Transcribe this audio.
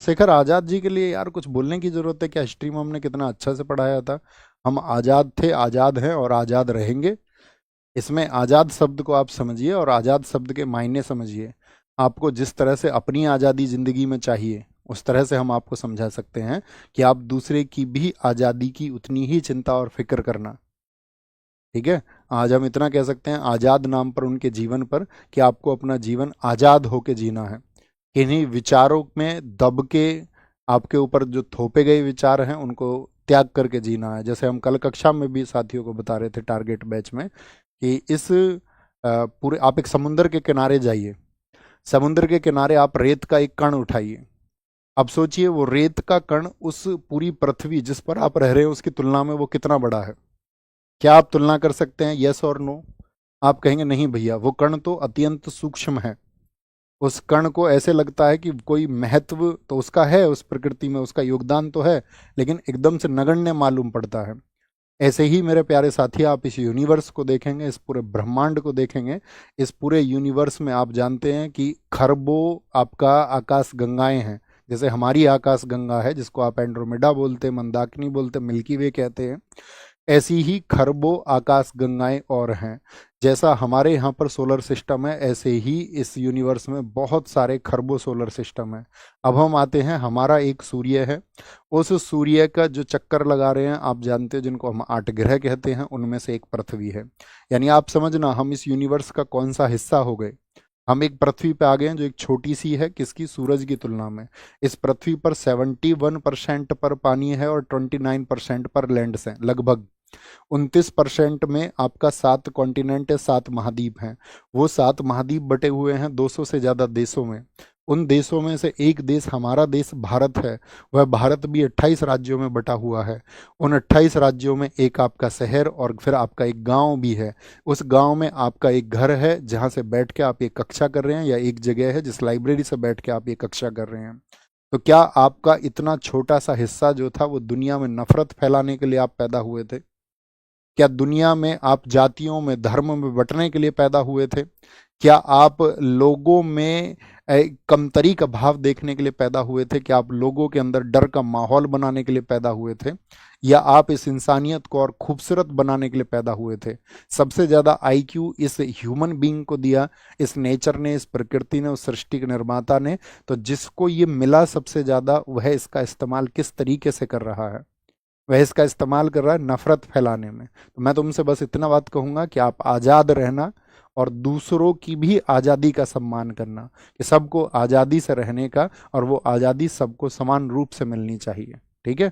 शेखर आज़ाद जी के लिए यार कुछ बोलने की ज़रूरत है क्या? हिस्ट्री में हमने कितना अच्छा से पढ़ाया था। हम आज़ाद थे, आज़ाद हैं और आज़ाद रहेंगे। इसमें आज़ाद शब्द को आप समझिए और आज़ाद शब्द के मायने समझिए। आपको जिस तरह से अपनी आज़ादी ज़िंदगी में चाहिए उस तरह से हम आपको समझा सकते हैं कि आप दूसरे की भी आज़ादी की उतनी ही चिंता और फिक्र करना। ठीक है। आज हम इतना कह सकते हैं आज़ाद नाम पर उनके जीवन पर कि आपको अपना जीवन आज़ाद होके जीना है। किन्हीं विचारों में दब के आपके ऊपर जो थोपे गए विचार हैं उनको त्याग करके जीना है। जैसे हम कल कक्षा में भी साथियों को बता रहे थे टारगेट बैच में कि इस पूरे आप एक समुंदर के किनारे जाइए। समुद्र के किनारे आप रेत का एक कण उठाइए। अब सोचिए वो रेत का कण उस पूरी पृथ्वी जिस पर आप रह रहे हैं उसकी तुलना में वो कितना बड़ा है। क्या आप तुलना कर सकते हैं? यस और नो? आप कहेंगे नहीं भैया, वो कण तो अत्यंत सूक्ष्म है। उस कण को ऐसे लगता है कि कोई महत्व तो उसका है, उस प्रकृति में उसका योगदान तो है, लेकिन एकदम से नगण्य मालूम पड़ता है। ऐसे ही मेरे प्यारे साथी आप इस यूनिवर्स को देखेंगे, इस पूरे ब्रह्मांड को देखेंगे। इस पूरे यूनिवर्स में आप जानते हैं कि खरबों आपका आकाश गंगाएं हैं। जैसे हमारी आकाश गंगा है जिसको आप एंड्रोमेडा बोलते हैं, मंदाकिनी बोलते हैं, मिल्की वे कहते हैं। ऐसी ही खरबों आकाश गंगाएं और हैं। जैसा हमारे यहाँ पर सोलर सिस्टम है ऐसे ही इस यूनिवर्स में बहुत सारे खरबों सोलर सिस्टम है। अब हम आते हैं, हमारा एक सूर्य है। उस सूर्य का जो चक्कर लगा रहे हैं आप जानते हो, जिनको हम 8 ग्रह कहते हैं, उनमें से एक पृथ्वी है। यानी आप समझना हम इस यूनिवर्स का कौन सा हिस्सा हो गए। हम एक पृथ्वी पे आ गए हैं जो एक छोटी सी है, किसकी? सूरज की तुलना में। इस पृथ्वी पर 71% पर पानी है और 29% पर लैंड्स हैं लगभग। 29% में आपका 7 कॉन्टिनेंट है, 7 महाद्वीप हैं। वो 7 महाद्वीप बटे हुए हैं 200 से ज़्यादा देशों में। उन देशों में से एक देश हमारा देश भारत है। वह भारत भी 28 राज्यों में बटा हुआ है। उन 28 राज्यों में एक आपका शहर और फिर आपका एक गांव भी है। उस गांव में आपका एक घर है जहां से बैठ के आप ये कक्षा कर रहे हैं, या एक जगह है जिस लाइब्रेरी से बैठ के आप ये कक्षा कर रहे हैं। तो क्या आपका इतना छोटा सा हिस्सा जो था वो दुनिया में नफरत फैलाने के लिए आप पैदा हुए थे? क्या दुनिया में आप जातियों में, धर्म में बंटने के लिए पैदा हुए थे? क्या आप लोगों में कमतरी का भाव देखने के लिए पैदा हुए थे? क्या आप लोगों के अंदर डर का माहौल बनाने के लिए पैदा हुए थे? या आप इस इंसानियत को और खूबसूरत बनाने के लिए पैदा हुए थे? सबसे ज्यादा आईक्यू इस ह्यूमन बीइंग को दिया इस नेचर ने, इस प्रकृति ने, उस सृष्टि के निर्माता ने। तो जिसको ये मिला सबसे ज्यादा, वह इसका इस्तेमाल किस तरीके से कर रहा है? वह इसका इस्तेमाल कर रहा है नफरत फैलाने में। तो मैं तुमसे बस इतना बात कहूंगा कि आप आज़ाद रहना और दूसरों की भी आज़ादी का सम्मान करना, कि सबको आज़ादी से रहने का, और वो आज़ादी सबको समान रूप से मिलनी चाहिए। ठीक है।